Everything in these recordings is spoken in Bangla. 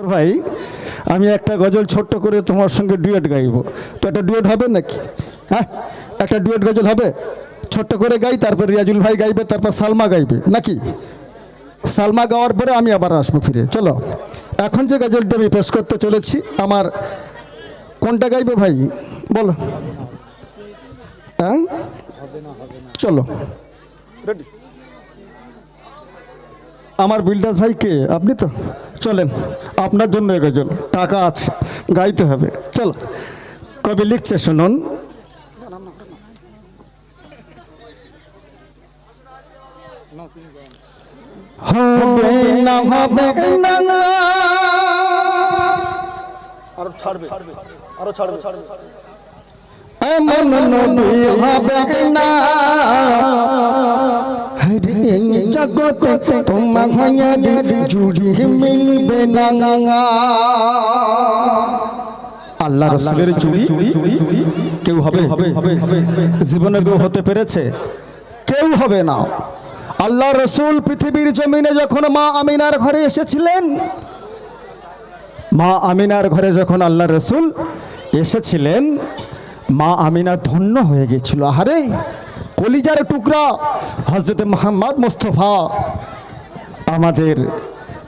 আতর ভাই, আমি একটা গজল ছোট্ট করে তোমার সঙ্গে ডুয়েট গাইব, তো একটা ডুয়েট হবে নাকি? হ্যাঁ, একটা ডুয়েট গজল হবে, ছোট্ট করে গাই, তারপর রিয়াজুল ভাই গাইবে, তারপর সালমা গাইবে নাকি? সালমা গাওয়ার পরে আমি আবার আসবো ফিরে। চলো, এখন যে গজলটা আমি পেশ করতে চলেছি, আমার কোনটা গাইবে ভাই বলো? হ্যাঁ, চলো রেডি। আমার বিলদাস ভাই কে? আপনি তো, চলেন আপনার জন্য গজল, টাকা আছে, গাইতে হবে। চলো, কবি লিখছে শুনুন। হবে না হবে না, আরো ছাড়বে, আরো ছাড়বে, এমন নবী হবে না জগতে তোমার জুড়ি মিলবে না। আল্লাহ রাসূলের জুড়ি কেউ হবে? জীবনে কেউ হতে পেরেছে? কেউ হবে না। আল্লাহ রসুল পৃথিবীর জমিনে যখন মা আমিনার ঘরে এসেছিলেন, মা আমিনার ঘরে যখন আল্লাহ রসুল এসেছিলেন, মা আমিনা ধন্য হয়ে গেছিল। আরে কলিজার টুকরা হযরত মুহাম্মদ মুস্তাফা আমাদের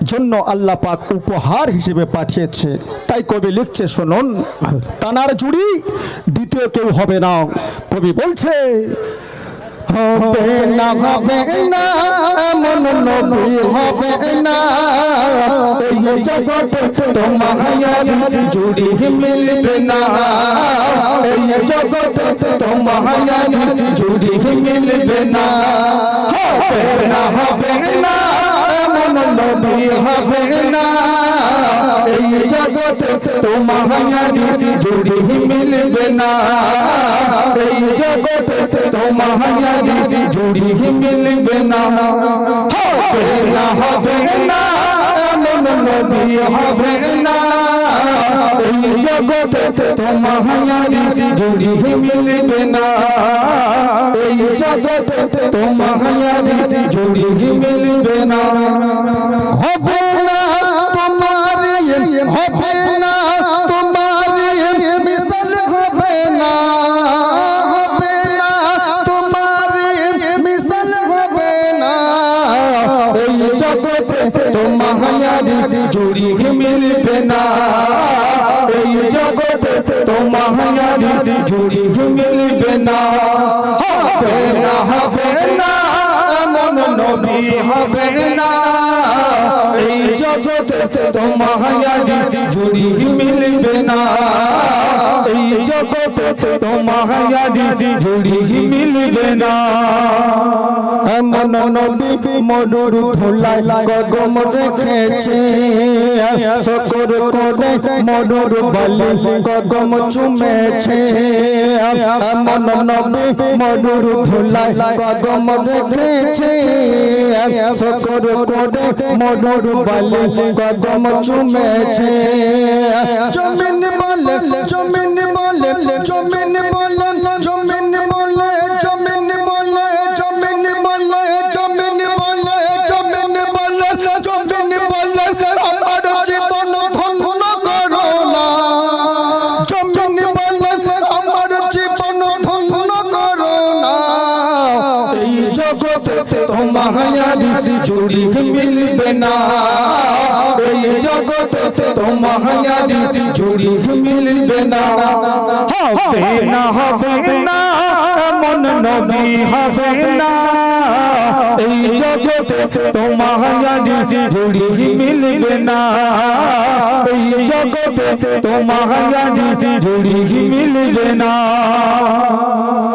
জন্য আল্লাহ পাক উপহার হিসেবে পাঠিয়েছে। তাই কবি লিখছে শুনুন, তানার জুড়ি দ্বিতীয় কেউ হবে না। কবি বলছে, হবে না হবে না, এমন নবী হবে না এই জগতে তোমার জুড়ি মিলবে না। এই জগতে তোমার জুড়ি মিলবে না। হবে না হবে না, এমন নবী হবে না এই জগতে তোমার জুড়ি মিলবে না। এই জগতে তোমার জুড়ি মিলবে না। হবে না হবে না, এমন নবী হবে না এই জগতে তোমার জুড়ি মিলবে না। এই জগতে তোমার জুড়ি মিলবে না। হবে না তোমার, হবে না তোমার মিসাল, হবে না, হবে না তোমার মিসাল, হবে না এই জগতে তোমার জুড়ি মিলবে না। এই জগতে তোমার জুড়ি মিলবে না। হবে না হবে না, এমন নবী হবে না এই জগতে তোমার জুড়ি মিলবে না। এই জগতে তোমার জুড়ি মিলবে না। এমন নবী মরুর ধুলায় কদম রেখেছে, শকর করে মরুর বালি কদম চুমেছে। এমন নবী মরুর ধুলায় কদম রেখেছে, শকর করে মরুর বালি কদম চুমেছে। জমিন বলে, জমিন বলে, জমিন বলে, জমিন বলে, জমিন বলে, জমিন বলে, জমিন বলে, জমিন বলে, জমিন বলে আমার জীবন ধন্য করো না। জমিন বলে আমার জীবন ধন্য করো না। এই জগতে তোমার জুড়ি মিলবে না। এই জগতে তোমার জুড়ি মিলবে না। হবে না হবে না, এমন নবী হবে না এই জগতে তোমার জুড়ি মিলবে না। এই জগতে তোমার জুড়ি মিলবে না।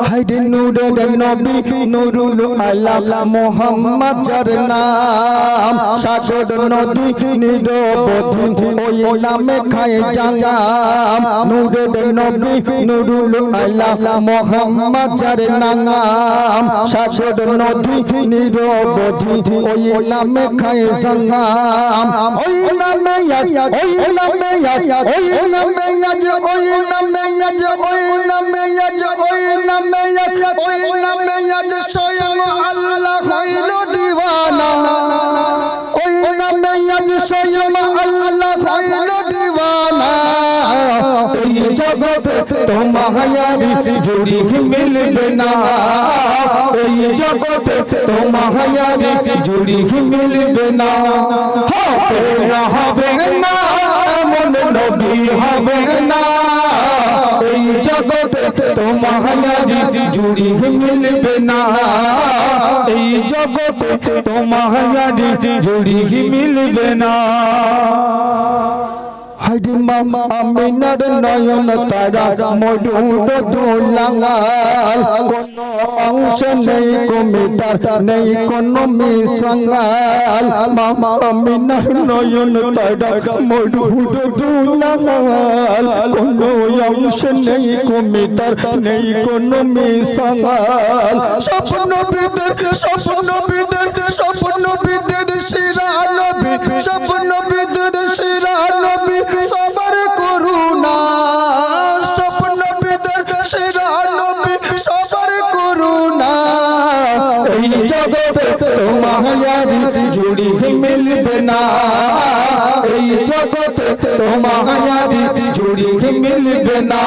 হায়রে নূরের নবী নুরুল আলা মুহাম্মদ যার নাম, সাগর নদী নিরবধি ওই নামে খায় জাম। নূরের নবী নুরুল আলা মুহাম্মদ যার নাম, সাগর নদী নিরবধি ওই নামে খায় জাম। ওই নামে ওই নামে ওই নামে ওই নামে ওই নামে ওই নামে ওই নামে স্বয়ং আল্লাহ হইল দিওয়ানা। ওই নামে স্বয়ং আল্লাহ হইল তোমাহারি জুড়ি মিলবে না এই জগতে তোমাহারি জুড়ি মিলবে না হবে না এমন নবী হবে না এই জগতে তোমাহারি জুড়ি মিলবে না এই জগতে তোমাহারি জুড়ি মিলবে না হাইরে মামা আমিনার নয়ন তারা মধুর দুলাঙ্গাল কোন অংশ নেই কমিটার নেই কোন মিসাঙ্গাল মামা আমিনার নয়ন তারা মধুর দুলাঙ্গাল কোন অংশ নেই কমিটার নেই কোন মিসাঙ্গাল স্বপ্ন বিদের শিরা নবী স্বপ্ন বিদের শিরা নবী সবার করুণা স্বপ্ন বিদের শিরা নবী সবার করুণা এই জগতে তোমাহারি জুড়ি মিলবে না এই জগতে তোমাহারি জুড়ি মিলবে না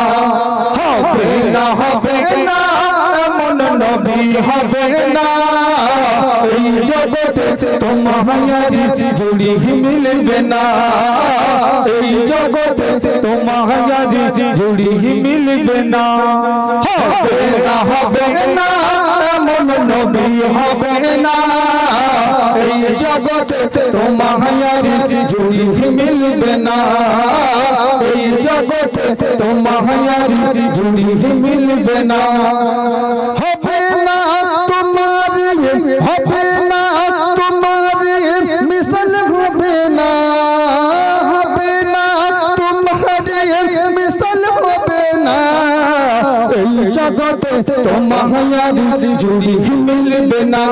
হবে না এমন নবী হবে না এই জগতে তোমাহারি জুড়ি মিলবে না এই জগতে তোমাহারি জুড়ি মিলবে না হবে না এমন নবী হবে না এই জগতে তোমাহারি জুড়ি মিলবে না এই জগতে তোমাহারি জুড়ি মিলবে না হবে না তোমার হবে না তোমার মিশন হবে না হবে না তোমার মিশন হবে না এই জগতে তোমাহারি জুড়ি মিলবে না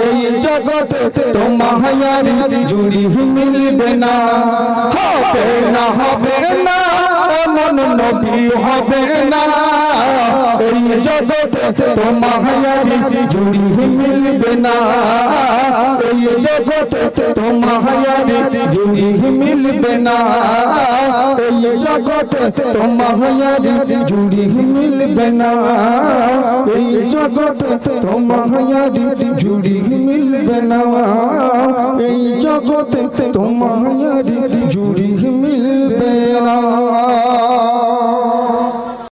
এই জগতে তোমাহারি জুড়ি মিলবে না হবে না এমন নবী হবে না এই জগতে তোমাহারি জুড়ি মিলবে না এই জগতে তোমাহারি জুড়ি মিলবে না এই জগতে তোমাহারি জুড়ি মিলবে না এই জগতে তোমাহারি জুড়ি মিলবে না এই জগতে তোমাহারি জুড়ি মিলবে না